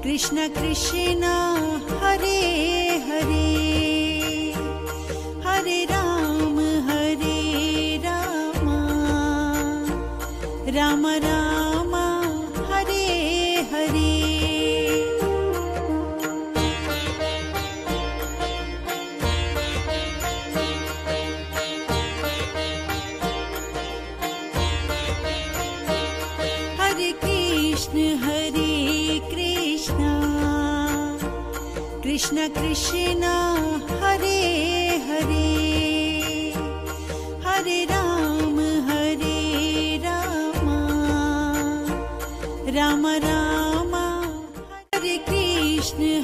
Krishna Krishna Hare Hare, Hare Ram Ram Ram Hare Hare. Hare Krishna Krishna Krishna Hare Hare, Hare Ram Ram Ram Hare Krishna